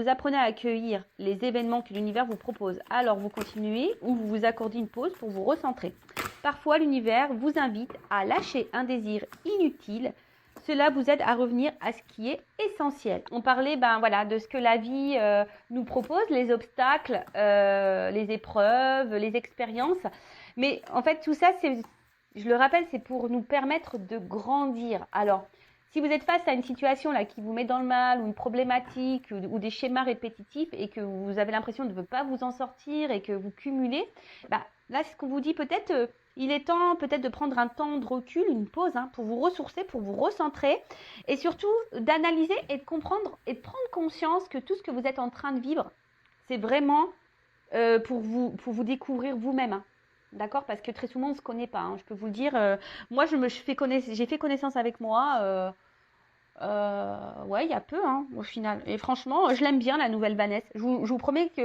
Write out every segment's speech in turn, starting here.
vous apprenez à accueillir les événements que l'univers vous propose. Alors vous continuez ou vous vous accordez une pause pour vous recentrer. Parfois, l'univers vous invite à lâcher un désir inutile. Cela vous aide à revenir à ce qui est essentiel. On parlait de ce que la vie nous propose, les obstacles, les épreuves, les expériences. Mais en fait, tout ça, je le rappelle, c'est pour nous permettre de grandir. Alors, si vous êtes face à une situation là qui vous met dans le mal ou une problématique ou des schémas répétitifs et que vous avez l'impression de ne pas vous en sortir et que vous cumulez, là, ce qu'on vous dit peut-être, il est temps peut-être de prendre un temps de recul, une pause pour vous ressourcer, pour vous recentrer et surtout d'analyser et de comprendre et de prendre conscience que tout ce que vous êtes en train de vivre, c'est vraiment pour vous découvrir vous-même. D'accord? Parce que très souvent, on ne se connaît pas. Je peux vous le dire. Moi, j'ai fait connaissance avec moi. Ouais, il y a peu, au final. Et franchement, je l'aime bien, la nouvelle Vanessa. Je vous promets que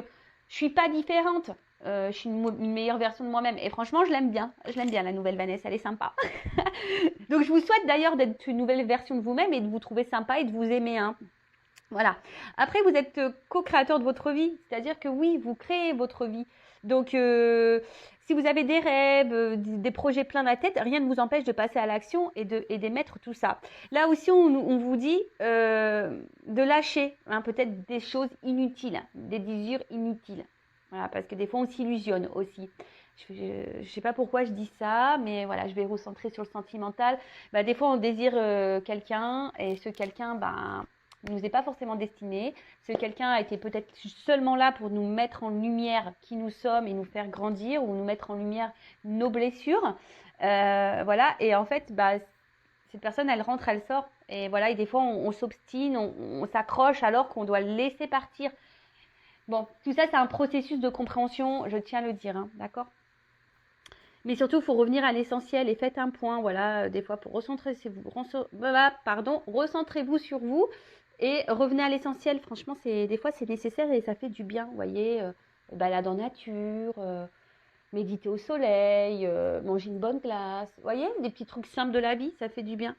je suis pas différente. Je suis une meilleure version de moi-même. Et franchement, je l'aime bien. Je l'aime bien, la nouvelle Vanessa. Elle est sympa. Donc, je vous souhaite d'ailleurs d'être une nouvelle version de vous-même et de vous trouver sympa et de vous aimer. Voilà. Après, vous êtes co-créateur de votre vie. C'est-à-dire que oui, vous créez votre vie. Donc, si vous avez des rêves, des projets plein la tête, rien ne vous empêche de passer à l'action et d'émettre tout ça. Là aussi, on vous dit de lâcher peut-être des choses inutiles, des désirs inutiles. Voilà, parce que des fois, on s'illusionne aussi. Je ne sais pas pourquoi je dis ça, mais voilà, je vais recentrer sur le sentimental. Des fois, on désire quelqu'un et ce quelqu'un, ne nous est pas forcément destiné. Ce quelqu'un a été peut-être seulement là pour nous mettre en lumière qui nous sommes et nous faire grandir ou nous mettre en lumière nos blessures. Voilà, et en fait, cette personne, elle rentre, elle sort. Et voilà, et des fois, on s'obstine, on s'accroche alors qu'on doit le laisser partir. Bon, tout ça, c'est un processus de compréhension, je tiens à le dire, d'accord ? Mais surtout, il faut revenir à l'essentiel et faites un point, voilà, des fois pour recentrez-vous sur vous et revenez à l'essentiel. Franchement, des fois, c'est nécessaire et ça fait du bien, vous voyez, balade en nature, méditer au soleil, manger une bonne glace, vous voyez, des petits trucs simples de la vie, ça fait du bien.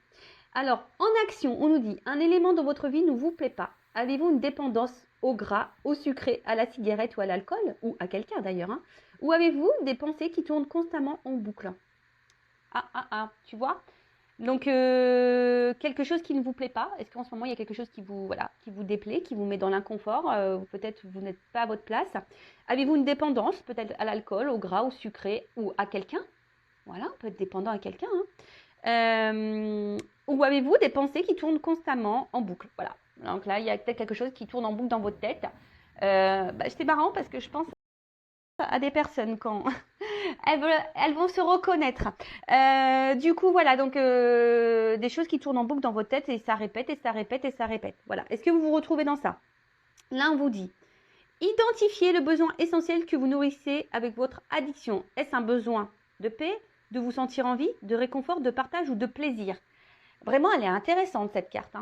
Alors, en action, on nous dit, un élément dans votre vie ne vous plaît pas. Avez-vous une dépendance au gras, au sucré, à la cigarette ou à l'alcool, ou à quelqu'un d'ailleurs, Ou avez-vous des pensées qui tournent constamment en boucle? Tu vois? Donc, quelque chose qui ne vous plaît pas. Est-ce qu'en ce moment, il y a quelque chose qui vous déplaît, qui vous met dans l'inconfort? Peut-être vous n'êtes pas à votre place. Avez-vous une dépendance, peut-être à l'alcool, au gras, au sucré, ou à quelqu'un? Voilà, on peut être dépendant à quelqu'un. Ou avez-vous des pensées qui tournent constamment en boucle? Voilà. Donc là, il y a peut-être quelque chose qui tourne en boucle dans votre tête. C'est marrant parce que je pense à des personnes quand elles vont se reconnaître. Du coup, voilà, donc des choses qui tournent en boucle dans votre tête et ça répète et ça répète et ça répète. Voilà. Est-ce que vous vous retrouvez dans ça? Là, on vous dit, identifiez le besoin essentiel que vous nourrissez avec votre addiction. Est-ce un besoin de paix, de vous sentir en vie, de réconfort, de partage ou de plaisir? Vraiment, elle est intéressante cette carte.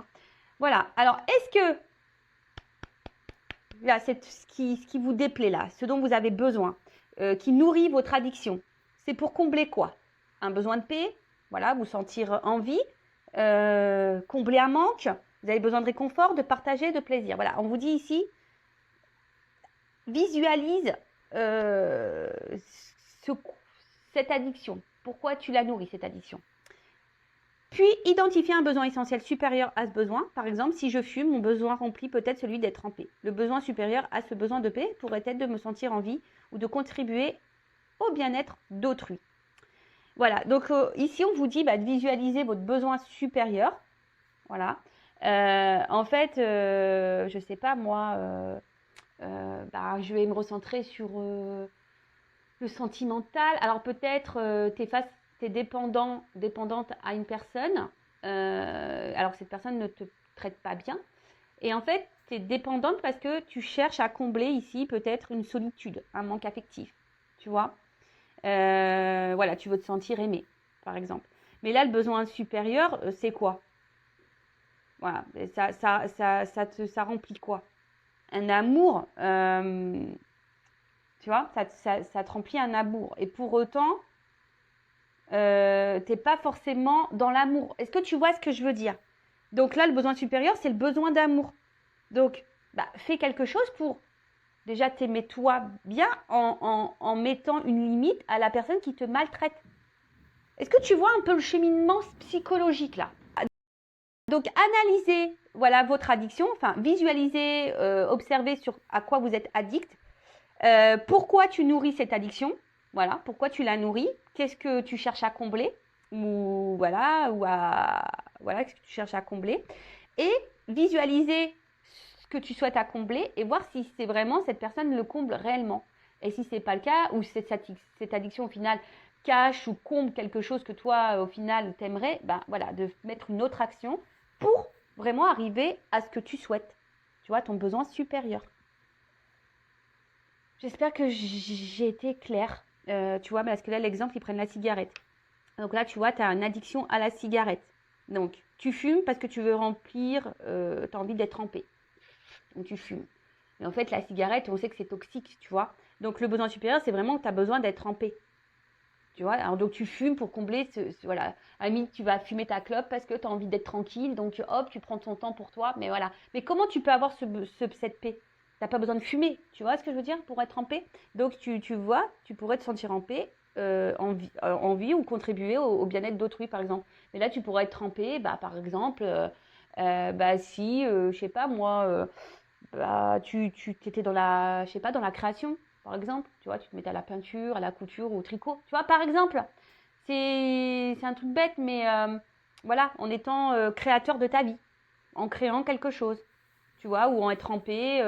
Voilà. Alors, est-ce que là, c'est ce qui vous déplaît là, ce dont vous avez besoin, qui nourrit votre addiction, c'est pour combler quoi? Un besoin de paix, voilà, vous sentir en vie, combler un manque, vous avez besoin de réconfort, de partager, de plaisir. Voilà, on vous dit ici, visualise cette addiction. Pourquoi tu la nourris, cette addiction? Puis, identifier un besoin essentiel supérieur à ce besoin. Par exemple, si je fume, mon besoin remplit peut-être celui d'être en paix. Le besoin supérieur à ce besoin de paix pourrait être de me sentir en vie ou de contribuer au bien-être d'autrui. Voilà, donc ici, on vous dit de visualiser votre besoin supérieur. Voilà. En fait, je ne sais pas, moi, je vais me recentrer sur le sentimental. Alors peut-être t'es dépendante à une personne, alors que cette personne ne te traite pas bien. Et en fait, tu es dépendante parce que tu cherches à combler ici peut-être une solitude, un manque affectif, tu vois. Voilà, tu veux te sentir aimé, par exemple. Mais là, le besoin supérieur, c'est quoi? Voilà, ça remplit quoi? Un amour, tu vois, ça te remplit un amour. Et pour autant, t'es pas forcément dans l'amour. Est-ce que tu vois ce que je veux dire? Donc là, le besoin supérieur, c'est le besoin d'amour. Donc, bah, fais quelque chose pour déjà t'aimer toi bien en mettant une limite à la personne qui te maltraite. Est-ce que tu vois un peu le cheminement psychologique là? Donc, analysez voilà, votre addiction, enfin, visualisez, observez sur à quoi vous êtes addict. Pourquoi tu nourris cette addiction? Voilà, pourquoi tu la nourris? Qu'est-ce que tu cherches à combler? Voilà, qu'est-ce que tu cherches à combler? Et visualiser ce que tu souhaites à combler et voir si c'est vraiment cette personne le comble réellement. Et si c'est pas le cas, ou cette addiction au final cache ou comble quelque chose que toi au final t'aimerais, ben voilà, de mettre une autre action pour vraiment arriver à ce que tu souhaites. Tu vois, ton besoin supérieur. J'espère que j'ai été claire. Tu vois, parce que là, l'exemple, ils prennent la cigarette. Donc là, tu vois, tu as une addiction à la cigarette. Donc, tu fumes parce que tu veux remplir, tu as envie d'être trempé. Donc, tu fumes. Mais en fait, la cigarette, on sait que c'est toxique, tu vois. Donc, le besoin supérieur, c'est vraiment que tu as besoin d'être trempé. Tu vois, alors donc tu fumes pour combler voilà. À la limite, tu vas fumer ta clope parce que tu as envie d'être tranquille. Donc, hop, tu prends ton temps pour toi. Mais voilà. Mais comment tu peux avoir cette paix? T'as pas besoin de fumer, tu vois ce que je veux dire, pour être en paix. Donc tu vois, tu pourrais te sentir en paix, en vie ou contribuer au bien-être d'autrui, par exemple. Mais là, tu pourrais être en paix, bah, par exemple, bah, si, je sais pas moi, bah, tu étais dans la, je sais pas, dans la création, par exemple. Tu vois, tu te mettais à la peinture, à la couture ou au tricot. Tu vois, par exemple, c'est un truc bête, mais voilà, en étant créateur de ta vie, en créant quelque chose, tu vois, ou en être en paix,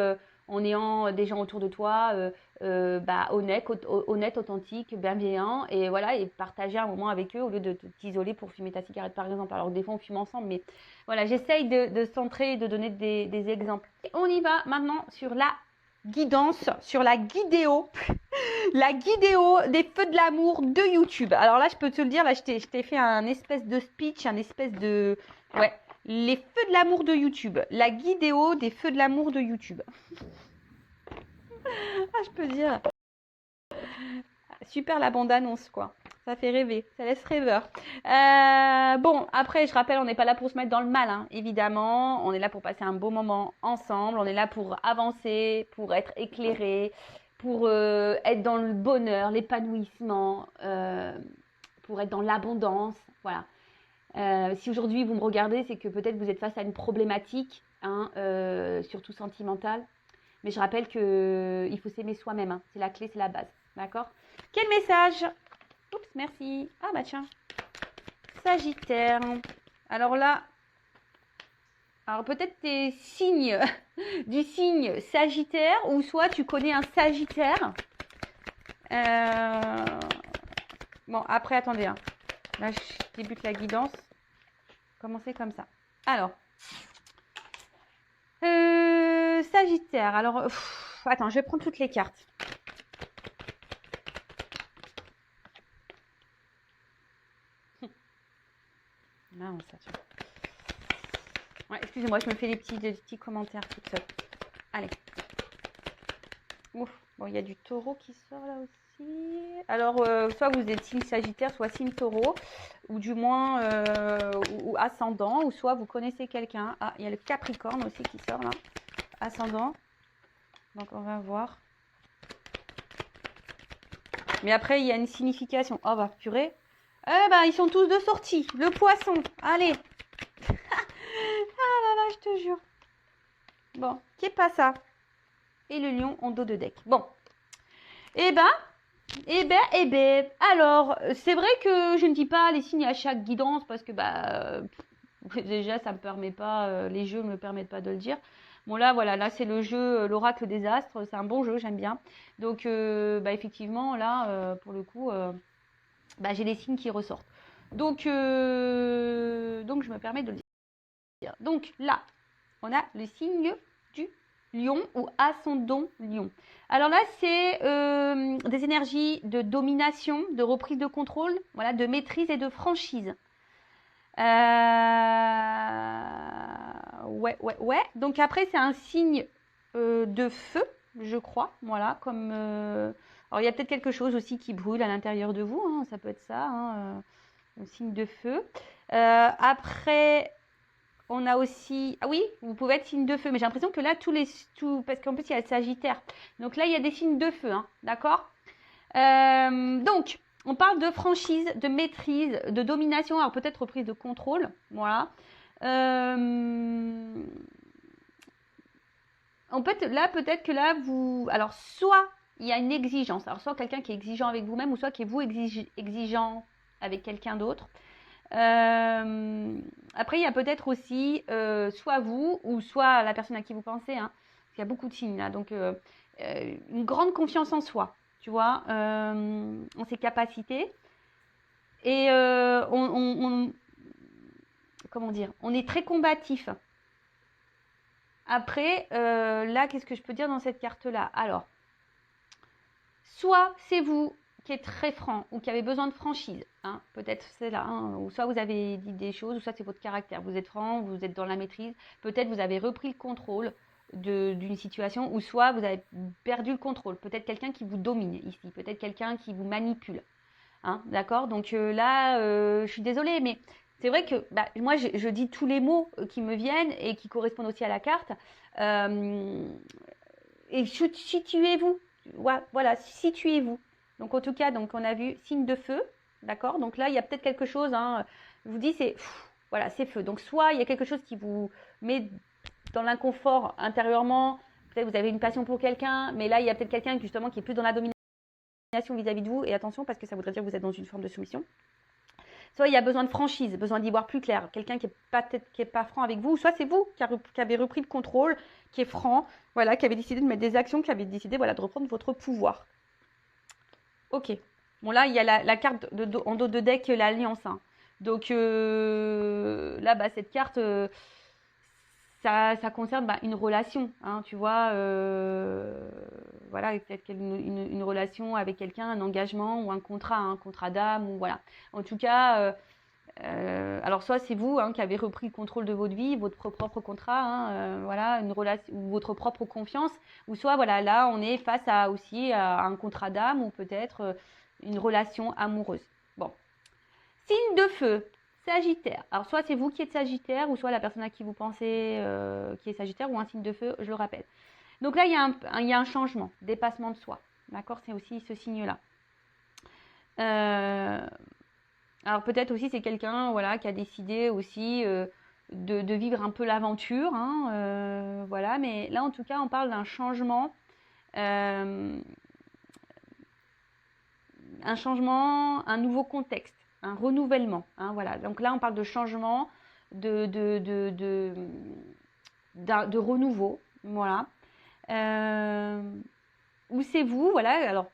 en ayant des gens autour de toi, bah, honnêtes, authentiques, bienveillants, et voilà, et partager un moment avec eux au lieu de t'isoler pour fumer ta cigarette, par exemple. Alors que des fois, on fume ensemble, mais voilà, j'essaye de centrer et de donner des exemples. Et on y va maintenant sur la guidance, sur la guidéo, la guidéo des feux de l'amour de YouTube. Alors là, je peux te le dire, là, je t'ai fait un espèce de speech, un espèce de... Ouais, les feux de l'amour de YouTube. La guidéo des feux de l'amour de YouTube. Ah, je peux dire. Super la bande-annonce, quoi. Ça fait rêver, ça laisse rêveur. Bon, après, je rappelle, on n'est pas là pour se mettre dans le mal, hein, évidemment. On est là pour passer un beau moment ensemble. On est là pour avancer, pour être éclairé, pour être dans le bonheur, l'épanouissement, pour être dans l'abondance. Voilà. Si aujourd'hui vous me regardez, c'est que peut-être vous êtes face à une problématique, hein, surtout sentimentale. Mais je rappelle qu'il faut s'aimer soi-même, hein. C'est la clé, c'est la base. D'accord? Quel message? Oups, merci. Ah bah tiens. Sagittaire. Alors là, alors peut-être tes signes du signe Sagittaire, ou soit tu connais un Sagittaire. Bon, après, attendez. Hein. Là, je débute la guidance. Commencer comme ça. Alors, Sagittaire. Alors, attends, je vais prendre toutes les cartes. Non, ça tient. Ouais, excusez-moi, je me fais des petits commentaires toute seule. Allez. Ouf. Bon, il y a du taureau qui sort là aussi. Alors, soit vous êtes signe Sagittaire, soit signe taureau, ou du moins ou ascendant, ou soit vous connaissez quelqu'un. Ah, il y a le Capricorne aussi qui sort là. Ascendant. Donc, on va voir. Mais après, il y a une signification. Oh, bah, purée. Eh ben, ils sont tous de sortie. Le poisson. Allez. Ah là là, je te jure. Bon, qui est pas ça? Et le lion en dos de deck. Bon. Eh ben. Alors, c'est vrai que je ne dis pas les signes à chaque guidance parce que, bah, déjà, ça me permet pas, les jeux ne me permettent pas de le dire. Bon, là, voilà, là, c'est le jeu, l'oracle des astres. C'est un bon jeu, j'aime bien. Donc, bah, effectivement, là, pour le coup, bah, j'ai les signes qui ressortent. Donc, je me permets de le dire. Donc, là, on a le signe du lion ou ascendant lion. Alors là, c'est des énergies de domination, de reprise de contrôle, voilà, de maîtrise et de franchise. Ouais. Donc après, c'est un signe de feu, je crois. Voilà, comme... Alors, il y a peut-être quelque chose aussi qui brûle à l'intérieur de vous. Hein, ça peut être ça, hein, un signe de feu. Après... on a aussi... Ah oui, vous pouvez être signe de feu, mais j'ai l'impression que là, parce qu'en plus, il y a le Sagittaire. Donc là, il y a des signes de feu, hein, d'accord? Donc, on parle de franchise, de maîtrise, de domination, alors peut-être reprise de contrôle, voilà. En fait, là, peut-être que là, vous... Alors, soit il y a une exigence, alors soit quelqu'un qui est exigeant avec vous-même, ou soit qui est vous exigeant avec quelqu'un d'autre. Après, il y a peut-être aussi soit vous, ou soit la personne à qui vous pensez, hein, parce qu'il y a beaucoup de signes là, donc une grande confiance en soi, tu vois, en ses capacités. Et comment dire, on est très combatif. Après, là, qu'est-ce que je peux dire dans cette carte-là? Alors, soit c'est vous qui êtes très franc ou qui avez besoin de franchise, hein, peut-être c'est là, hein, ou soit vous avez dit des choses, ou soit c'est votre caractère. Vous êtes franc, vous êtes dans la maîtrise, peut-être vous avez repris le contrôle d'une situation, ou soit vous avez perdu le contrôle. Peut-être quelqu'un qui vous domine ici, peut-être quelqu'un qui vous manipule. Hein, d'accord? Donc là, je suis désolée, mais c'est vrai que moi, je dis tous les mots qui me viennent et qui correspondent aussi à la carte. Et situez-vous. Voilà, situez-vous. Donc en tout cas, donc, on a vu signe de feu. D'accord? Donc là, il y a peut-être quelque chose. Hein, je vous dis, voilà, c'est feu. Donc soit il y a quelque chose qui vous met dans l'inconfort intérieurement. Peut-être vous avez une passion pour quelqu'un, mais là, il y a peut-être quelqu'un justement qui est plus dans la domination vis-à-vis de vous, et attention parce que ça voudrait dire que vous êtes dans une forme de soumission. Soit il y a besoin de franchise, besoin d'y voir plus clair, quelqu'un qui est pas franc avec vous, soit c'est vous qui avez repris le contrôle, qui est franc, voilà, qui avez décidé de mettre des actions, qui avez décidé voilà, de reprendre votre pouvoir. Ok. Bon là, il y a la carte en dos de deck, l'alliance. Hein. Donc là, cette carte, ça concerne une relation, hein, tu vois, voilà, peut-être une relation avec quelqu'un, un engagement ou un contrat d'âme, ou voilà. En tout cas, alors soit c'est vous qui avez repris le contrôle de votre vie, votre propre contrat, hein, voilà, une relation ou votre propre confiance, ou soit voilà, là on est face aussi à un contrat d'âme ou peut-être une relation amoureuse. Bon, signe de feu. Sagittaire. Alors, soit c'est vous qui êtes Sagittaire, ou soit la personne à qui vous pensez qui est Sagittaire, ou un signe de feu, je le rappelle. Donc là, il y a un changement, dépassement de soi. D'accord? C'est aussi ce signe-là. Alors, peut-être aussi, c'est quelqu'un voilà, qui a décidé aussi de vivre un peu l'aventure. Hein, voilà, mais là, en tout cas, on parle d'un changement. Un changement, un nouveau contexte, un renouvellement. Hein, voilà. Donc là, on parle de changement, de renouveau. Voilà. Ou c'est vous, voilà. Alors,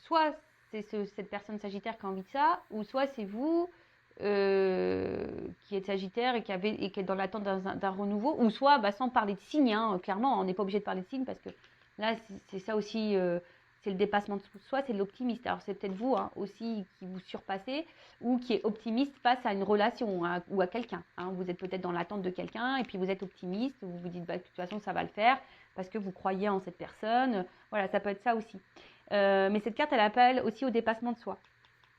soit c'est cette personne Sagittaire qui a envie de ça, ou soit c'est vous qui êtes Sagittaire et qui est dans l'attente d'un renouveau, ou soit sans parler de signes, hein, clairement, on n'est pas obligé de parler de signes parce que là, c'est ça aussi. C'est le dépassement de soi, c'est l'optimiste. Alors c'est peut-être vous aussi qui vous surpassez ou qui est optimiste face à une relation ou à quelqu'un. Hein. Vous êtes peut-être dans l'attente de quelqu'un et puis vous êtes optimiste, vous vous dites de toute façon ça va le faire parce que vous croyez en cette personne. Voilà, ça peut être ça aussi. Mais cette carte, elle appelle aussi au dépassement de soi.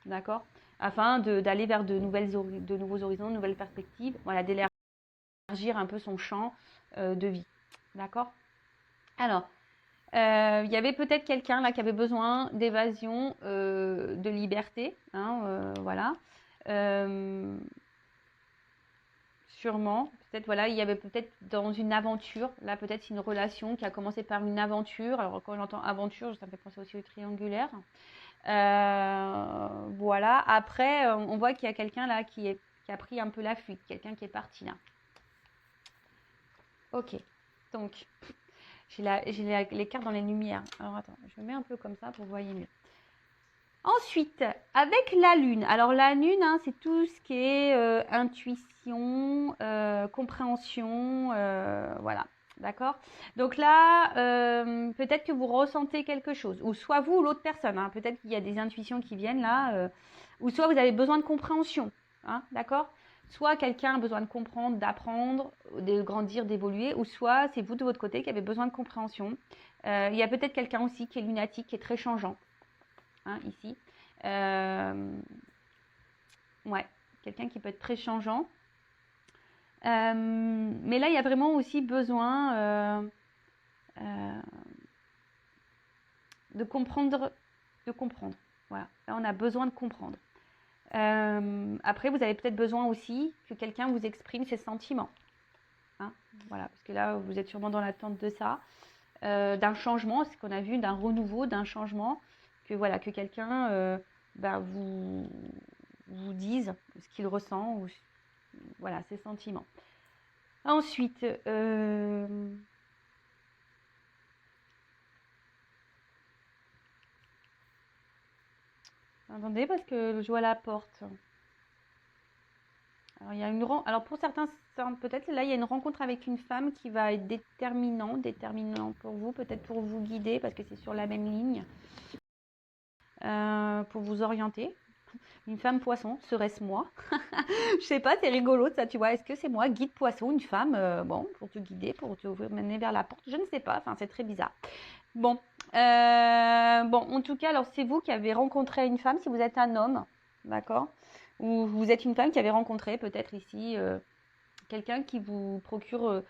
D'accord? Afin d'aller vers de nouveaux horizons, de nouvelles perspectives. Voilà, d'élargir un peu son champ de vie. D'accord? Alors, il y avait peut-être quelqu'un là qui avait besoin d'évasion, de liberté, hein, voilà. Sûrement, peut-être voilà, il y avait peut-être dans une aventure, là peut-être une relation qui a commencé par une aventure. Alors quand j'entends aventure, ça me fait penser aussi au triangulaire. Voilà, après on voit qu'il y a quelqu'un là qui a pris un peu la fuite, quelqu'un qui est parti là. Ok, donc j'ai les cartes dans les lumières. Alors attends, je me mets un peu comme ça pour que vous voyez mieux. Ensuite, avec la lune. Alors la lune, hein, c'est tout ce qui est intuition, compréhension, voilà. D'accord? Donc là, peut-être que vous ressentez quelque chose. Ou soit vous ou l'autre personne. Hein, peut-être qu'il y a des intuitions qui viennent là. Ou soit vous avez besoin de compréhension. Hein, d'accord? Soit quelqu'un a besoin de comprendre, d'apprendre, de grandir, d'évoluer. Ou soit c'est vous de votre côté qui avez besoin de compréhension. Il y a peut-être quelqu'un aussi qui est lunatique, qui est très changeant. Hein, ici. Ouais, quelqu'un qui peut être très changeant. Mais là, il y a vraiment aussi besoin de comprendre. Voilà, là, on a besoin de comprendre. Après, vous avez peut-être besoin aussi que quelqu'un vous exprime ses sentiments. Hein, voilà, parce que là, vous êtes sûrement dans l'attente de ça, d'un changement, ce qu'on a vu, d'un renouveau, d'un changement, que voilà, que quelqu'un vous dise ce qu'il ressent ou voilà ses sentiments. Ensuite, attendez parce que je vois la porte. Alors, il y a alors pour certains, peut-être là, il y a une rencontre avec une femme qui va être déterminant pour vous, peut-être pour vous guider parce que c'est sur la même ligne, pour vous orienter. Une femme poisson, serait-ce moi? Je sais pas, c'est rigolo ça, tu vois. Est-ce que c'est moi, guide poisson, une femme, bon, pour te guider, pour te mener vers la porte? Je ne sais pas, enfin, c'est très bizarre. Bon, en tout cas, alors c'est vous qui avez rencontré une femme, si vous êtes un homme, d'accord? Ou vous êtes une femme qui avait rencontré peut-être ici quelqu'un qui vous procure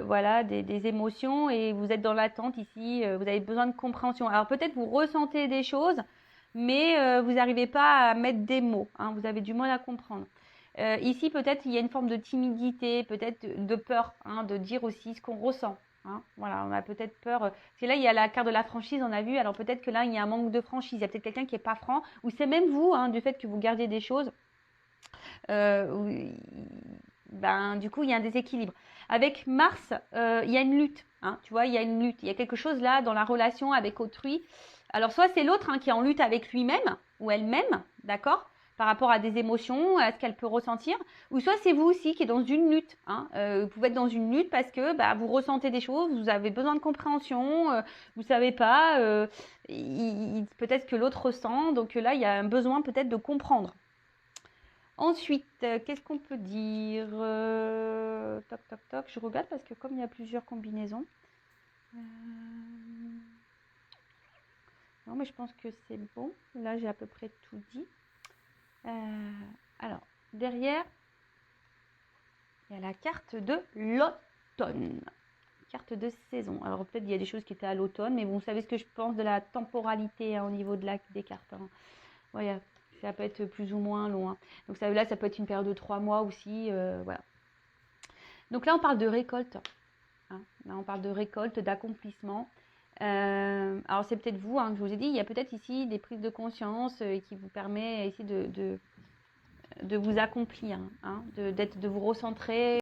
voilà, des émotions et vous êtes dans l'attente ici, vous avez besoin de compréhension. Alors peut-être vous ressentez des choses, mais vous n'arrivez pas à mettre des mots, hein, vous avez du mal à comprendre. Ici, peut-être il y a une forme de timidité, peut-être de peur, hein, de dire aussi ce qu'on ressent. Hein. Voilà, on a peut-être peur. Parce que là, il y a la carte de la franchise, on a vu. Alors peut-être que là, il y a un manque de franchise. Il y a peut-être quelqu'un qui n'est pas franc, ou c'est même vous, hein, du fait que vous gardiez des choses. Du coup, il y a un déséquilibre. Avec Mars, il y a une lutte. Hein, tu vois, il y a une lutte. Il y a quelque chose là dans la relation avec autrui. Alors, soit c'est l'autre qui est en lutte avec lui-même ou elle-même, d'accord, par rapport à des émotions, à ce qu'elle peut ressentir, ou soit c'est vous aussi qui êtes dans une lutte. Hein. Vous pouvez être dans une lutte parce que vous ressentez des choses, vous avez besoin de compréhension, vous savez pas, peut-être que l'autre ressent, donc là il y a un besoin peut-être de comprendre. Ensuite, qu'est-ce qu'on peut dire? Toc, toc, toc. Je regarde parce que comme il y a plusieurs combinaisons. Non, mais je pense que c'est bon. Là, j'ai à peu près tout dit. Alors, derrière, il y a la carte de l'automne. Carte de saison. Alors, peut-être il y a des choses qui étaient à l'automne, mais bon, vous savez ce que je pense de la temporalité au niveau des cartes. Hein. Voilà. Ça peut être plus ou moins loin. Donc là, ça peut être une période de 3 mois aussi. Voilà. Donc là, on parle de récolte. Hein. Là, on parle de récolte, d'accomplissement. Alors, c'est peut-être vous, que je vous ai dit, il y a peut-être ici des prises de conscience qui vous permet ici de vous accomplir, hein, de vous recentrer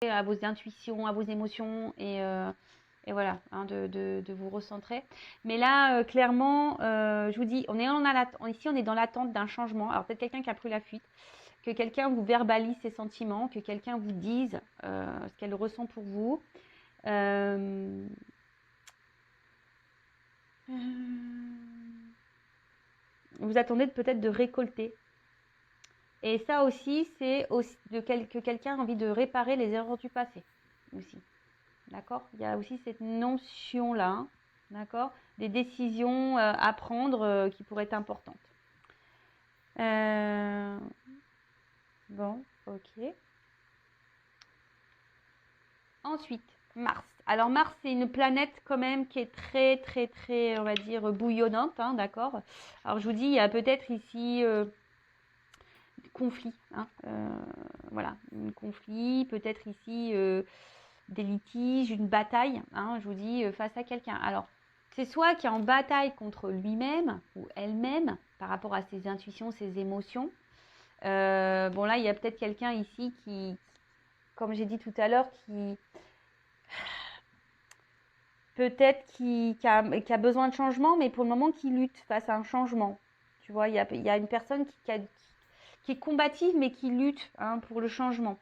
à vos intuitions, à vos émotions et voilà, hein, de vous recentrer. Mais là, clairement, je vous dis, ici, on est dans l'attente d'un changement. Alors, peut-être quelqu'un qui a pris la fuite, que quelqu'un vous verbalise ses sentiments, que quelqu'un vous dise ce qu'elle ressent pour vous. Vous attendez peut-être de récolter. Et ça aussi, c'est que quelqu'un a envie de réparer les erreurs du passé aussi. D'accord? Il y a aussi cette notion-là, hein, d'accord? Des décisions à prendre qui pourraient être importantes. Bon, ok. Ensuite, Mars. Alors Mars, c'est une planète quand même qui est très, très, très, on va dire, bouillonnante, hein, d'accord? Alors je vous dis, il y a peut-être ici conflit, hein, voilà, un conflit, peut-être ici des litiges, une bataille, hein, je vous dis, face à quelqu'un. Alors, c'est soit qui est en bataille contre lui-même ou elle-même par rapport à ses intuitions, ses émotions. Bon, là, il y a peut-être quelqu'un ici qui, comme j'ai dit tout à l'heure, qui peut-être qui a besoin de changement, mais pour le moment qui lutte face à un changement. Tu vois, il y a une personne qui est combative, mais qui lutte, hein, pour le changement.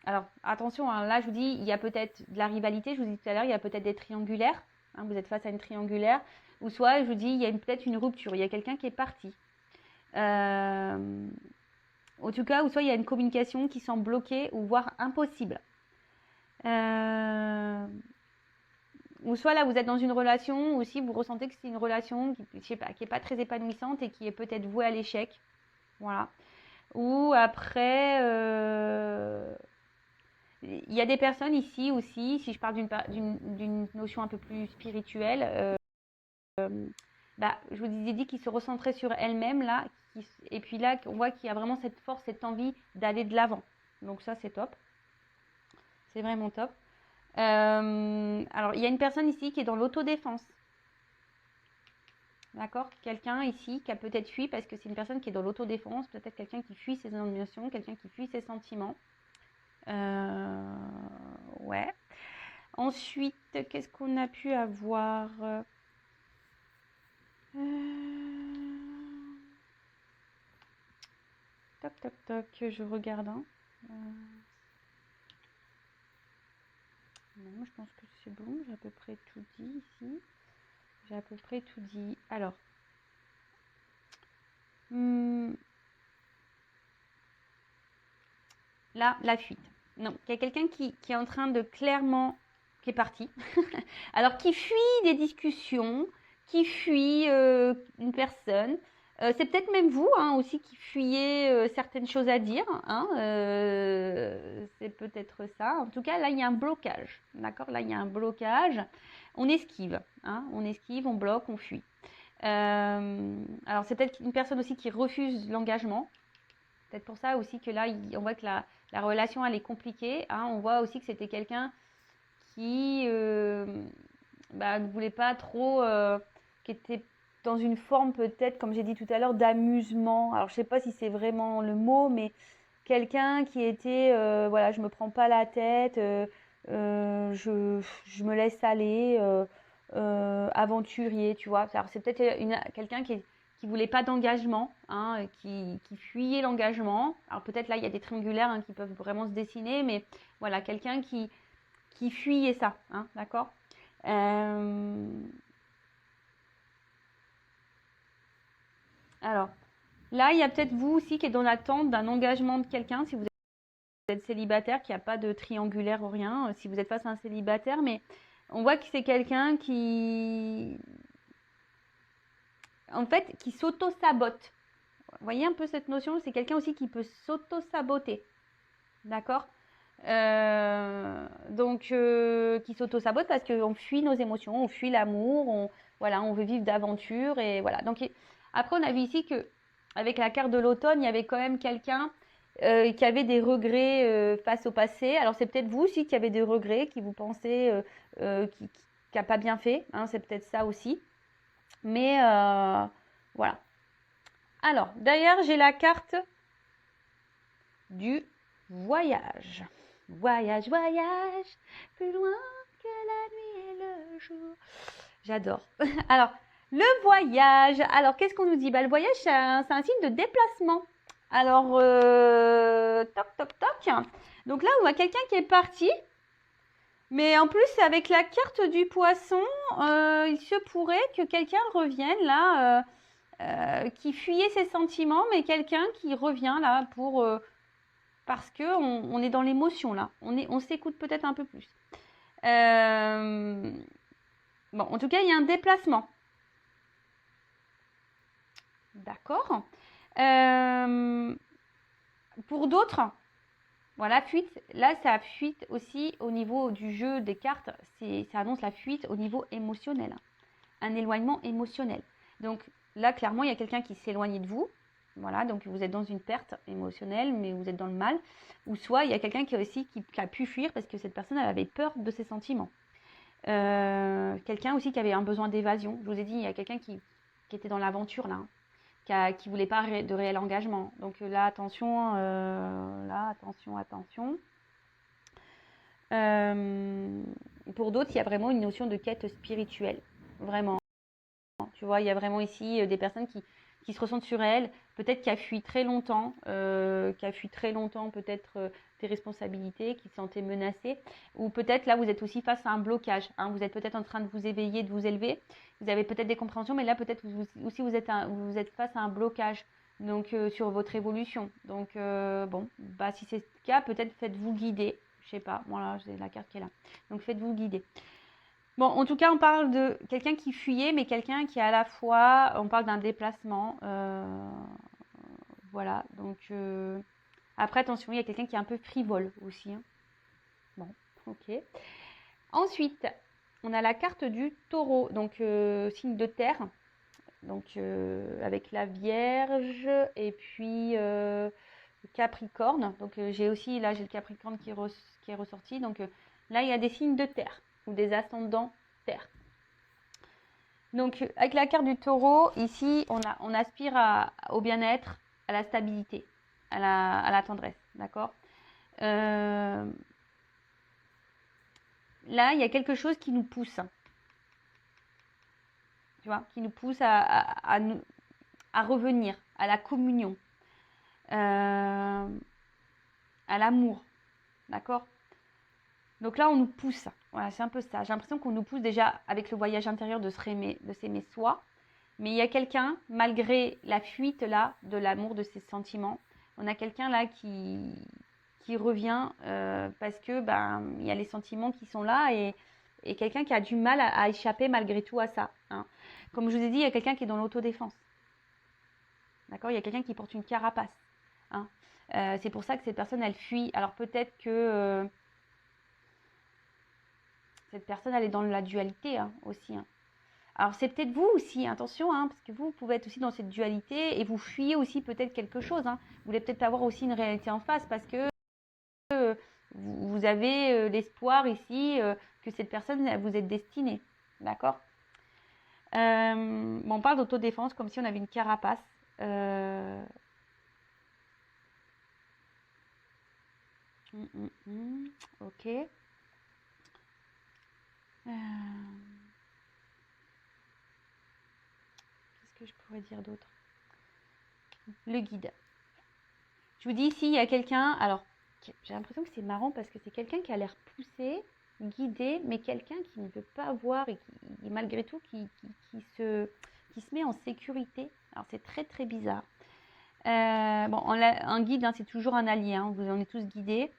Alors, attention, hein, là, je vous dis, il y a peut-être de la rivalité. Je vous dis tout à l'heure, il y a peut-être des triangulaires. Hein, vous êtes face à une triangulaire. Ou soit, je vous dis, il y a peut-être une rupture. Il y a quelqu'un qui est parti. En tout cas, ou soit il y a une communication qui semble bloquée ou voire impossible. Ou soit là, vous êtes dans une relation, ou si vous ressentez que c'est une relation qui, je sais pas, qui n'est pas très épanouissante et qui est peut-être vouée à l'échec. Voilà. Ou après, il y a des personnes ici aussi, si je parle d'une notion un peu plus spirituelle, bah, je vous ai dit qu'ils se recentraient sur elles-mêmes là, et puis là, on voit qu'il y a vraiment cette force, cette envie d'aller de l'avant. Donc ça, c'est top. C'est vraiment top. Alors, il y a une personne ici qui est dans l'autodéfense. D'accord? Quelqu'un ici qui a peut-être fui parce que c'est une personne qui est dans l'autodéfense, peut-être quelqu'un qui fuit ses émotions, quelqu'un qui fuit ses sentiments. Ouais. Ensuite, qu'est-ce qu'on a pu avoir? Toc, toc, toc, je regarde. Hein. Non, je pense que c'est bon, j'ai à peu près tout dit ici. J'ai à peu près tout dit. Alors, là, la fuite. Non, il y a quelqu'un qui est en train de clairement, qui est parti. Alors, qui fuit des discussions, qui fuit une personne. C'est peut-être même vous hein, aussi qui fuyez certaines choses à dire. Hein, c'est peut-être ça. En tout cas, là, il y a un blocage. D'accord? Là, il y a un blocage. On esquive. Hein, on esquive, on bloque, on fuit. Alors, c'est peut-être une personne aussi qui refuse l'engagement. Peut-être pour ça aussi que là, on voit que la relation, elle est compliquée. Hein. On voit aussi que c'était quelqu'un qui ne voulait pas trop, qui était dans une forme peut-être, comme j'ai dit tout à l'heure, d'amusement. Alors, je ne sais pas si c'est vraiment le mot, mais quelqu'un qui était, voilà, je me prends pas la tête, je me laisse aller, aventurier, tu vois. Alors, c'est peut-être quelqu'un qui voulait pas d'engagement, hein, qui fuyait l'engagement. Alors peut-être là, il y a des triangulaires hein, qui peuvent vraiment se dessiner, mais voilà, quelqu'un qui fuyait ça, hein, d'accord. Alors, là, il y a peut-être vous aussi qui êtes dans l'attente d'un engagement de quelqu'un, si vous êtes célibataire, qu'il n'y a pas de triangulaire ou rien, si vous êtes face à un célibataire, mais on voit que c'est quelqu'un qui, en fait, qui s'auto-sabote. Vous voyez un peu cette notion, c'est quelqu'un aussi qui peut s'auto-saboter. D'accord donc, qui s'auto-sabote parce qu'on fuit nos émotions, on fuit l'amour, on veut vivre d'aventure. Et voilà. Donc, après, on a vu ici que avec la carte de l'automne, il y avait quand même quelqu'un qui avait des regrets face au passé. Alors, c'est peut-être vous aussi qui avez des regrets, qui vous pensez qui n'a pas bien fait. Hein, c'est peut-être ça aussi. Mais voilà. Alors, derrière, j'ai la carte du voyage. Voyage, voyage, plus loin que la nuit et le jour. J'adore. Alors, le voyage. Alors, qu'est-ce qu'on nous dit? Le voyage, c'est un signe de déplacement. Alors, toc, toc, toc. Donc là, on voit quelqu'un qui est parti. Mais en plus, avec la carte du poisson, il se pourrait que quelqu'un revienne là, qui fuyait ses sentiments, mais quelqu'un qui revient là pour... parce qu'on est dans l'émotion là, on s'écoute peut-être un peu plus. Bon, en tout cas, il y a un déplacement. D'accord. Pour d'autres, voilà, fuite. Là, ça fuite aussi au niveau du jeu des cartes. Ça annonce la fuite au niveau émotionnel. Un éloignement émotionnel. Donc là, clairement, il y a quelqu'un qui s'éloigne de vous. Voilà, donc vous êtes dans une perte émotionnelle, mais vous êtes dans le mal. Ou soit il y a quelqu'un qui a pu fuir parce que cette personne elle avait peur de ses sentiments. Quelqu'un aussi qui avait un besoin d'évasion. Je vous ai dit, il y a quelqu'un qui était dans l'aventure là, qui voulait pas de réel engagement. Donc là, attention, attention. Pour d'autres, il y a vraiment une notion de quête spirituelle. Vraiment. Tu vois, il y a vraiment ici des personnes qui se ressentent sur elles, peut-être qui a fui très longtemps, peut-être des responsabilités, qui se sentaient menacées, ou peut-être là vous êtes aussi face à un blocage, hein, vous êtes peut-être en train de vous éveiller, de vous élever, vous avez peut-être des compréhensions, mais là peut-être aussi vous êtes face à un blocage, donc sur votre évolution. Donc bon, si c'est le cas, peut-être faites-vous guider, je sais pas, voilà, j'ai la carte qui est là, donc faites-vous guider. Bon, en tout cas, on parle de quelqu'un qui fuyait, mais quelqu'un qui à la fois, on parle d'un déplacement. Voilà, donc après attention, il y a quelqu'un qui est un peu frivole aussi, hein. Bon, ok. Ensuite, on a la carte du taureau, donc signe de terre, donc avec la Vierge et puis le Capricorne. Donc j'ai aussi, là j'ai le Capricorne qui est ressorti, donc là il y a des signes de terre ou des ascendants terre. Donc avec la carte du taureau, ici on aspire au bien-être, à la stabilité, à la tendresse, d'accord. Là, il y a quelque chose qui nous pousse, tu vois, qui nous pousse à revenir, à la communion, à l'amour, d'accord. Donc là, on nous pousse, voilà, c'est un peu ça. J'ai l'impression qu'on nous pousse déjà avec le voyage intérieur de s'aimer soi. Mais il y a quelqu'un, malgré la fuite là de l'amour, de ses sentiments, on a quelqu'un là qui revient parce que il y a les sentiments qui sont là et quelqu'un qui a du mal à échapper malgré tout à ça, hein. Comme je vous ai dit, il y a quelqu'un qui est dans l'autodéfense. D'accord. Il y a quelqu'un qui porte une carapace, hein. C'est pour ça que cette personne, elle fuit. Alors peut-être que cette personne, elle est dans la dualité, hein, aussi, hein. Alors c'est peut-être vous aussi, attention, hein, parce que vous pouvez être aussi dans cette dualité et vous fuyez aussi peut-être quelque chose, hein. Vous voulez peut-être avoir aussi une réalité en face parce que vous avez l'espoir ici que cette personne vous est destinée. D'accord. On parle d'autodéfense comme si on avait une carapace. Ok. Qu'est-ce que je pourrais dire d'autre? Le guide. Je vous dis ici, il y a quelqu'un. Alors, j'ai l'impression que c'est marrant parce que c'est quelqu'un qui a l'air poussé, guidé, mais quelqu'un qui ne veut pas voir et qui malgré tout, qui se met en sécurité. Alors, c'est très, très bizarre. Un guide, hein, c'est toujours un allié, hein, vous en êtes tous guidés.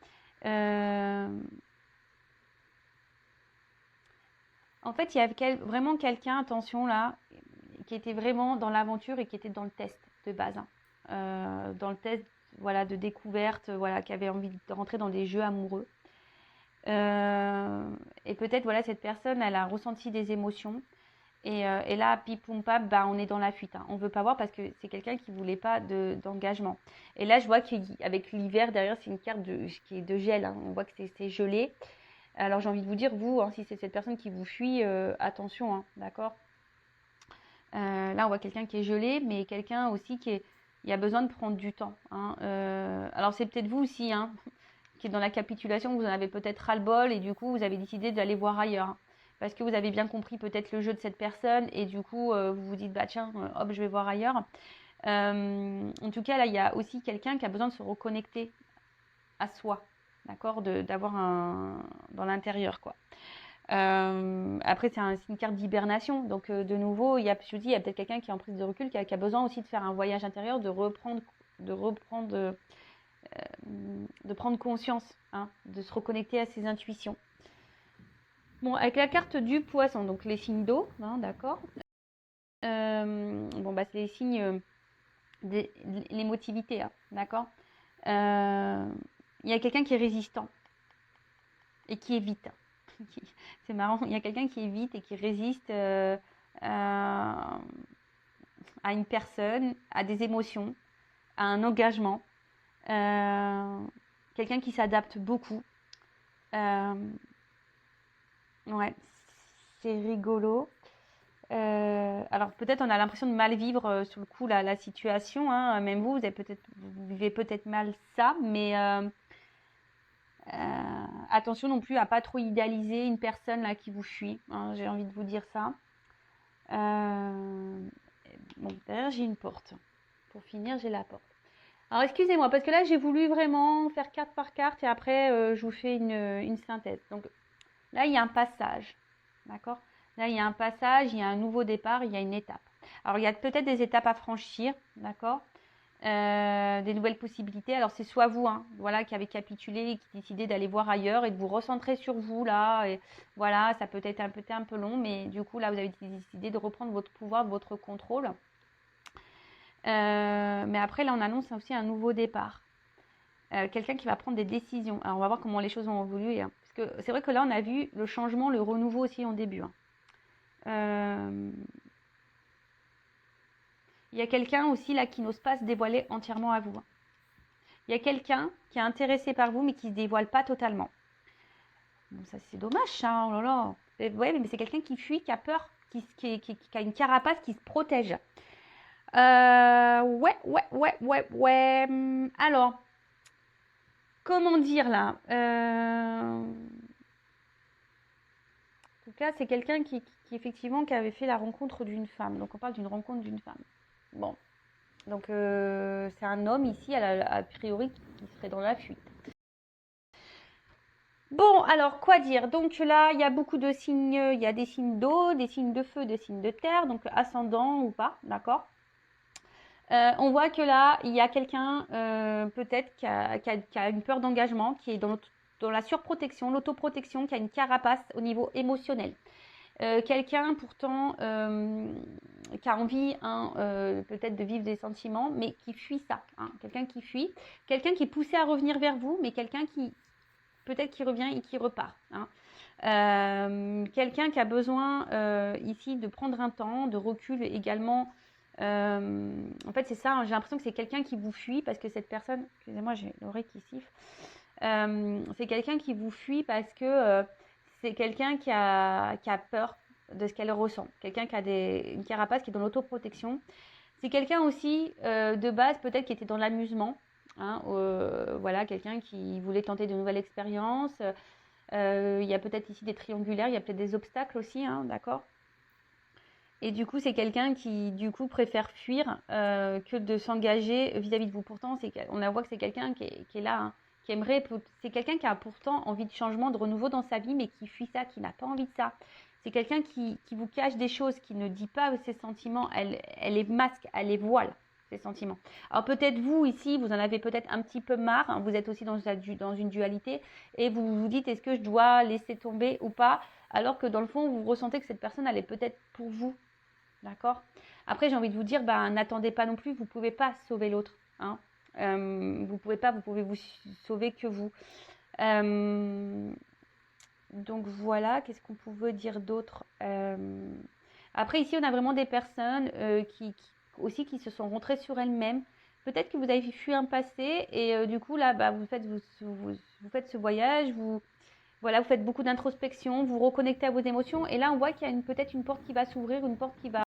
En fait, il y a vraiment quelqu'un, attention là, qui était vraiment dans l'aventure et qui était dans le test de base, hein. Dans le test, voilà, de découverte, voilà, qui avait envie de rentrer dans des jeux amoureux. Et peut-être, voilà, cette personne, elle a ressenti des émotions. Et là, pipoum pap, on est dans la fuite, hein. On ne veut pas voir parce que c'est quelqu'un qui ne voulait pas d'engagement. Et là, je vois qu'avec l'hiver, derrière, c'est une carte qui est de gel, hein. On voit que c'est gelé. Alors, j'ai envie de vous dire, vous, hein, si c'est cette personne qui vous fuit, attention, hein, d'accord. Là, on voit quelqu'un qui est gelé, mais quelqu'un aussi il a besoin de prendre du temps, hein. Alors, c'est peut-être vous aussi, hein, qui est dans la capitulation, vous en avez peut-être ras-le-bol et du coup, vous avez décidé d'aller voir ailleurs, hein, parce que vous avez bien compris peut-être le jeu de cette personne et du coup, vous vous dites, tiens, hop, je vais voir ailleurs. En tout cas, là, il y a aussi quelqu'un qui a besoin de se reconnecter à soi, d'accord, d'avoir dans l'intérieur, quoi. Après, c'est une carte d'hibernation. Donc, de nouveau, il y a peut-être quelqu'un qui est en prise de recul, qui a besoin aussi de faire un voyage intérieur, de prendre conscience, hein, de se reconnecter à ses intuitions. Bon, avec la carte du poisson, donc les signes d'eau, hein, d'accord. C'est les signes l'émotivité, hein, d'accord. Il y a quelqu'un qui est résistant et qui évite. C'est marrant, il y a quelqu'un qui évite et qui résiste à une personne, à des émotions, à un engagement. Quelqu'un qui s'adapte beaucoup. Ouais, c'est rigolo. Alors peut-être on a l'impression de mal vivre sur le coup la situation, hein. Même vous vivez peut-être mal ça, mais attention non plus à pas trop idéaliser une personne là qui vous fuit, hein, j'ai envie de vous dire ça. Bon, derrière j'ai une porte. Pour finir, j'ai la porte. Alors excusez-moi, parce que là j'ai voulu vraiment faire carte par carte et après je vous fais une synthèse. Donc là il y a un passage, d'accord. Là il y a un passage, il y a un nouveau départ, il y a une étape. Alors il y a peut-être des étapes à franchir, d'accord. Des nouvelles possibilités. Alors c'est soit vous, hein, voilà, qui avez capitulé et qui décidez d'aller voir ailleurs et de vous recentrer sur vous là. Et voilà, ça peut être un peu long, mais du coup là vous avez décidé de reprendre votre pouvoir, votre contrôle. Mais après, là, on annonce aussi un nouveau départ. Quelqu'un qui va prendre des décisions. Alors, on va voir comment les choses vont évoluer. Hein. Parce que c'est vrai que là, on a vu le changement, le renouveau aussi en début. Hein. Il y a quelqu'un aussi là qui n'ose pas se dévoiler entièrement à vous. Hein. Il y a quelqu'un qui est intéressé par vous, mais qui ne se dévoile pas totalement. Bon, ça, c'est dommage, ça. Oh là là. Ouais, mais c'est quelqu'un qui fuit, qui a peur, qui a une carapace, qui se protège. Ouais. Alors, comment dire là en tout cas, c'est quelqu'un qui effectivement qui avait fait la rencontre d'une femme. Donc, on parle d'une rencontre d'une femme. Bon. Donc, c'est un homme ici, a priori, qui serait dans la fuite. Bon, alors, quoi dire? Donc là, il y a beaucoup de signes. Il y a des signes d'eau, des signes de feu, des signes de terre. Donc, ascendant ou pas, d'accord? On voit que là, il y a quelqu'un peut-être qui a une peur d'engagement, qui est dans la surprotection, l'autoprotection, qui a une carapace au niveau émotionnel. Quelqu'un pourtant qui a envie peut-être de vivre des sentiments, mais qui fuit ça. Hein. Quelqu'un qui fuit, quelqu'un qui est poussé à revenir vers vous, mais quelqu'un qui peut-être qui revient et qui repart. Hein. Quelqu'un qui a besoin ici de prendre un temps, de recul également. En fait, c'est ça, hein, j'ai l'impression que c'est quelqu'un qui vous fuit parce que cette personne, excusez-moi, j'ai l'oreille qui siffle, c'est quelqu'un qui vous fuit parce que c'est quelqu'un qui a peur de ce qu'elle ressent, quelqu'un qui a une carapace qui est dans l'autoprotection. C'est quelqu'un aussi de base peut-être qui était dans l'amusement, hein, voilà, quelqu'un qui voulait tenter de nouvelles expériences. Il y a peut-être ici des triangulaires, il y a peut-être des obstacles aussi, hein, d'accord. Et du coup, c'est quelqu'un qui, du coup, préfère fuir que de s'engager vis-à-vis de vous. Pourtant, on voit que c'est quelqu'un qui est là, hein, qui aimerait. C'est quelqu'un qui a pourtant envie de changement, de renouveau dans sa vie, mais qui fuit ça, qui n'a pas envie de ça. C'est quelqu'un qui vous cache des choses, qui ne dit pas ses sentiments. Elle les masque, elle les voile, ses sentiments. Alors peut-être vous, ici, vous en avez peut-être un petit peu marre. Hein, vous êtes aussi dans une dualité et vous vous dites, est-ce que je dois laisser tomber ou pas? Alors que dans le fond, vous ressentez que cette personne, elle est peut-être pour vous. D'accord. Après, j'ai envie de vous dire, n'attendez pas non plus, vous ne pouvez pas sauver l'autre. Hein. Vous pouvez pas, vous pouvez vous sauver que vous. Donc voilà, qu'est-ce qu'on pouvait dire d'autre? Après, ici, on a vraiment des personnes aussi qui se sont rentrées sur elles-mêmes. Peut-être que vous avez fui un passé et du coup, là, vous faites ce voyage, vous faites beaucoup d'introspection, vous reconnectez à vos émotions. Et là, on voit qu'il y a peut-être une porte qui va s'ouvrir, une porte qui va...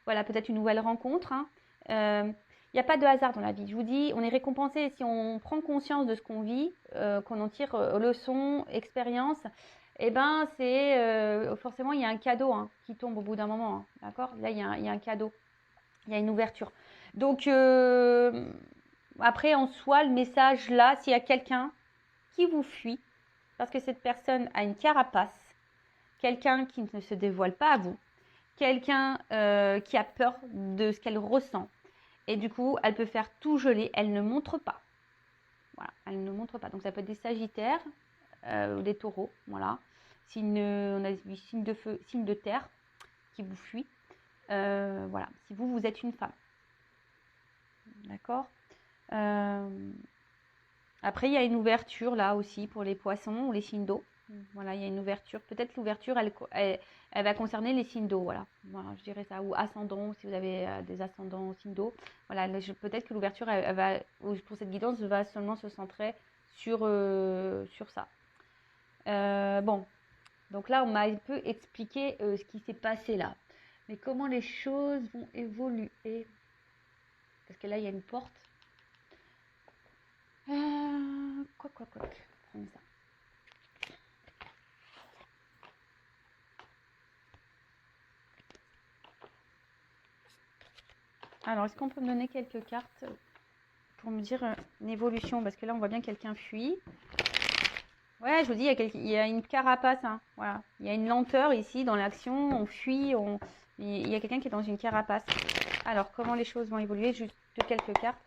Voilà, peut-être une nouvelle rencontre. Hein. Il n'y a pas de hasard dans la vie. Je vous dis, on est récompensé si on prend conscience de ce qu'on vit, qu'on en tire leçons, expériences. Eh ben, forcément, il y a un cadeau hein, qui tombe au bout d'un moment. Hein, d'accord. Là, il y a un cadeau. Il y a une ouverture. Donc, après, en soi, le message là, s'il y a quelqu'un qui vous fuit, parce que cette personne a une carapace, quelqu'un qui ne se dévoile pas à vous, quelqu'un qui a peur de ce qu'elle ressent. Et du coup, elle peut faire tout geler, elle ne montre pas. Voilà, elle ne montre pas. Donc ça peut être des sagittaires ou des taureaux, voilà. On a vu signe de feu, signe de terre qui vous fuit. Voilà, si vous êtes une femme. D'accord. Après, il y a une ouverture là aussi pour les poissons ou les signes d'eau. Voilà, il y a une ouverture. Peut-être l'ouverture, elle va concerner les signes d'eau, voilà. Voilà, je dirais ça. Ou ascendant, si vous avez des ascendants signes d'eau. Voilà, peut-être que l'ouverture, pour cette guidance, va seulement se centrer sur ça. Bon, donc là, on m'a un peu expliqué ce qui s'est passé là. Mais comment les choses vont évoluer? Parce que là, il y a une porte. Quoi. Comme ça. Alors, est-ce qu'on peut me donner quelques cartes pour me dire une évolution? Parce que là, on voit bien quelqu'un fuit. Ouais, je vous dis, il y a une carapace. Hein, voilà. Il y a une lenteur ici dans l'action. On fuit. Il y a quelqu'un qui est dans une carapace. Alors, comment les choses vont évoluer? Juste quelques cartes.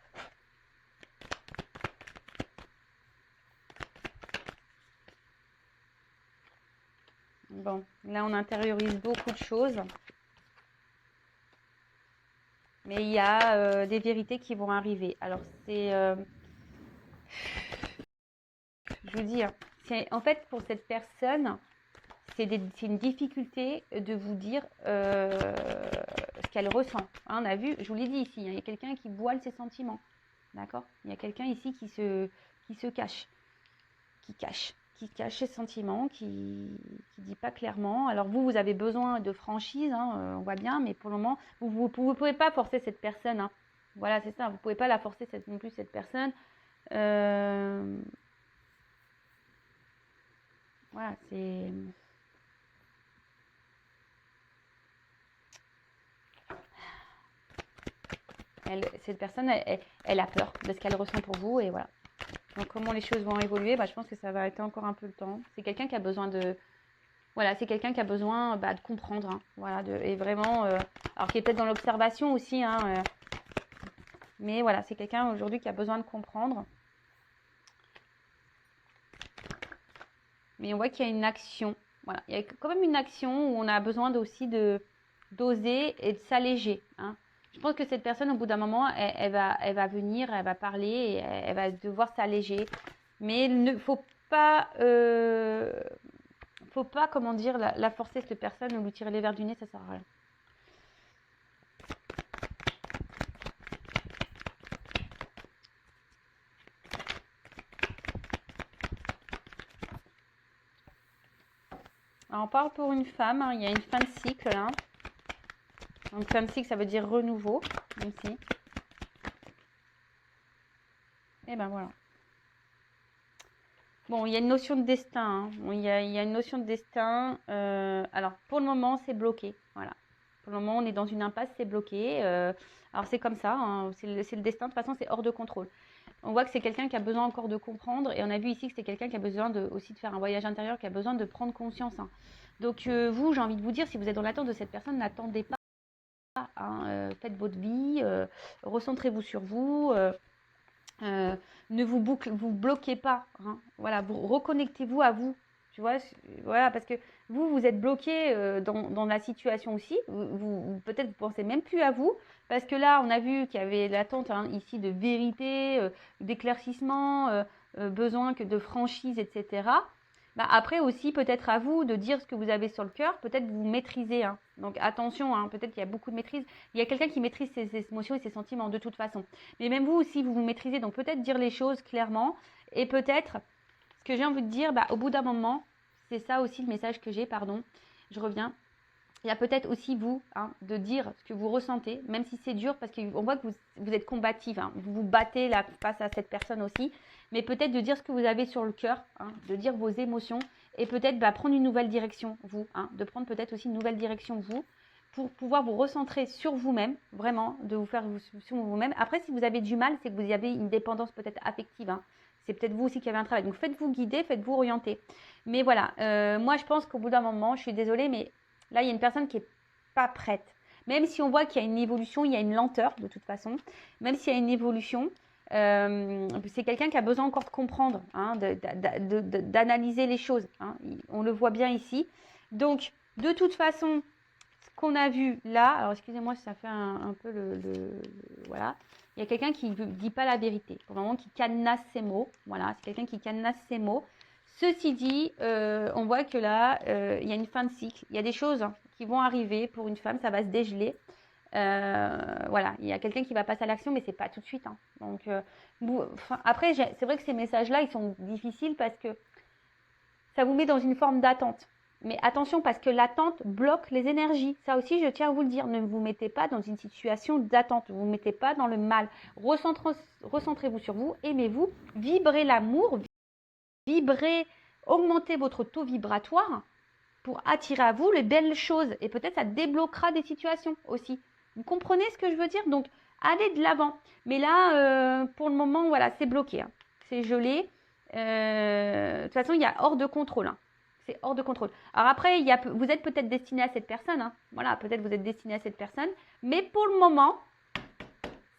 Bon, là, on intériorise beaucoup de choses. Mais il y a des vérités qui vont arriver. Alors, je vous dis, hein, en fait, pour cette personne, c'est une difficulté de vous dire ce qu'elle ressent. Hein, on a vu, je vous l'ai dit ici, hein, il y a quelqu'un qui voile ses sentiments. D'accord? Il y a quelqu'un ici qui se cache, qui cache ses sentiments, qui dit pas clairement. Alors vous avez besoin de franchise, hein, on voit bien, mais pour le moment, vous pouvez pas forcer cette personne. Hein. Voilà, c'est ça, vous pouvez pas la forcer non plus, cette personne. Voilà, c'est... cette personne, elle a peur de ce qu'elle ressent pour vous, et voilà. Donc, comment les choses vont évoluer, je pense que ça va être encore un peu le temps. C'est quelqu'un qui a besoin de... Voilà, c'est quelqu'un qui a besoin de comprendre. Hein, voilà, et vraiment... alors, qui est peut-être dans l'observation aussi. Hein, mais voilà, c'est quelqu'un aujourd'hui qui a besoin de comprendre. Mais on voit qu'il y a une action. Voilà, il y a quand même une action où on a besoin aussi d'oser et de s'alléger. Hein. Je pense que cette personne, au bout d'un moment, elle va venir, elle va parler, et elle va devoir s'alléger. Mais il ne faut pas, comment dire, la forcer, cette personne, ou lui tirer les verres du nez, ça sert à rien. Alors, on parle pour une femme, hein, il y a une fin de cycle, là. Donc, fin de cycle, ça veut dire renouveau, ici. Et ben voilà. Bon, il y a une notion de destin. Hein. Il y a une notion de destin. Alors, pour le moment, c'est bloqué. Voilà. Pour le moment, on est dans une impasse, c'est bloqué. Alors, c'est comme ça. Hein. C'est le destin. De toute façon, c'est hors de contrôle. On voit que c'est quelqu'un qui a besoin encore de comprendre. Et on a vu ici que c'est quelqu'un qui a besoin aussi de faire un voyage intérieur, qui a besoin de prendre conscience. Hein. Donc, vous, j'ai envie de vous dire, si vous êtes dans l'attente de cette personne, n'attendez pas. Hein. Faites votre vie. Recentrez-vous sur vous. Ne vous bloquez pas. Hein. Voilà, vous reconnectez-vous à vous. Tu vois, voilà, parce que vous êtes bloqué dans la situation aussi. Peut-être vous pensez même plus à vous, parce que là, on a vu qu'il y avait l'attente ici de vérité, d'éclaircissement, besoin de franchise, etc. Après aussi, peut-être à vous de dire ce que vous avez sur le cœur, peut-être vous maîtrisez. Hein. Donc attention, hein, peut-être qu'il y a beaucoup de maîtrise. Il y a quelqu'un qui maîtrise ses émotions et ses sentiments de toute façon. Mais même vous aussi, vous maîtrisez. Donc peut-être dire les choses clairement. Et peut-être, ce que j'ai envie de dire, au bout d'un moment, c'est ça aussi le message que j'ai, pardon, je reviens. Il y a peut-être aussi vous, hein, de dire ce que vous ressentez, même si c'est dur, parce qu'on voit que vous êtes combative, hein, vous vous battez là face à cette personne aussi, mais peut-être de dire ce que vous avez sur le cœur, hein, de dire vos émotions, et peut-être prendre une nouvelle direction, vous, hein, de prendre peut-être aussi une nouvelle direction, vous, pour pouvoir vous recentrer sur vous-même, vraiment, de vous faire sur vous-même. Après, si vous avez du mal, c'est que vous avez une dépendance peut-être affective, hein. C'est peut-être vous aussi qui avez un travail. Donc, faites-vous guider, faites-vous orienter. Mais voilà, moi, je pense qu'au bout d'un moment, je suis désolée, mais là, il y a une personne qui n'est pas prête. Même si on voit qu'il y a une évolution, il y a une lenteur de toute façon. Même s'il y a une évolution, c'est quelqu'un qui a besoin encore de comprendre, hein, d'analyser les choses. Hein. On le voit bien ici. Donc, de toute façon, ce qu'on a vu là, alors excusez-moi si ça fait un peu voilà. Il y a quelqu'un qui ne dit pas la vérité, pour le moment qui cadenasse ses mots. Voilà, c'est quelqu'un qui cadenasse ses mots. Ceci dit, on voit que là, il y a une fin de cycle. Il y a des choses qui vont arriver pour une femme, ça va se dégeler. Voilà, il y a quelqu'un qui va passer à l'action, mais c'est pas tout de suite. Hein. Donc, après, c'est vrai que ces messages-là, ils sont difficiles parce que ça vous met dans une forme d'attente. Mais attention, parce que l'attente bloque les énergies. Ça aussi, je tiens à vous le dire. Ne vous mettez pas dans une situation d'attente. Ne vous mettez pas dans le mal. Recentrez-vous sur vous. Aimez-vous. Vibrez l'amour. Vibrez. Augmentez votre taux vibratoire pour attirer à vous les belles choses. Et peut-être ça débloquera des situations aussi. Vous comprenez ce que je veux dire? Donc, allez de l'avant. Mais là, pour le moment, voilà, c'est bloqué. Hein. C'est gelé. De toute façon, il y a hors de contrôle. Hein. C'est hors de contrôle. Alors après, vous êtes peut-être destiné à cette personne. Hein. Voilà, peut-être vous êtes destiné à cette personne. Mais pour le moment,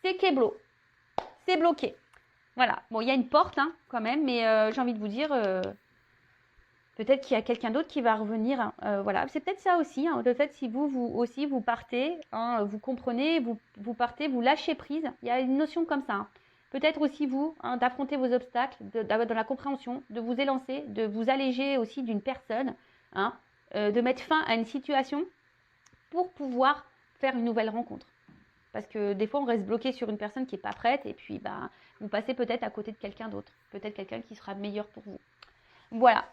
c'est kéblo. C'est bloqué. Voilà. Bon, il y a une porte hein, quand même. Mais j'ai envie de vous dire, Peut-être qu'il y a quelqu'un d'autre qui va revenir. Voilà, c'est peut-être ça aussi. Hein, le fait si vous aussi vous partez, hein, vous comprenez, vous partez, vous lâchez prise. Il y a une notion comme ça. Hein. Peut-être aussi vous, hein, d'affronter vos obstacles, d'avoir de la compréhension, de vous élancer, de vous alléger aussi d'une personne, hein, de mettre fin à une situation pour pouvoir faire une nouvelle rencontre. Parce que des fois, on reste bloqué sur une personne qui n'est pas prête et puis bah, vous passez peut-être à côté de quelqu'un d'autre. Peut-être quelqu'un qui sera meilleur pour vous. Voilà.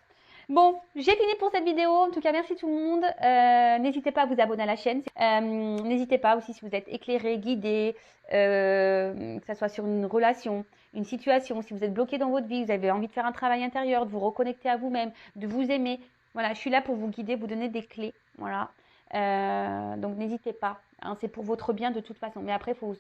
Bon, j'ai fini pour cette vidéo. En tout cas, merci tout le monde. N'hésitez pas à vous abonner à la chaîne. N'hésitez pas aussi si vous êtes éclairé, guidé, que ce soit sur une relation, une situation, si vous êtes bloqué dans votre vie, vous avez envie de faire un travail intérieur, de vous reconnecter à vous-même, de vous aimer. Voilà, je suis là pour vous guider, vous donner des clés. Voilà. Donc n'hésitez pas. Hein, c'est pour votre bien de toute façon. Mais après, il faut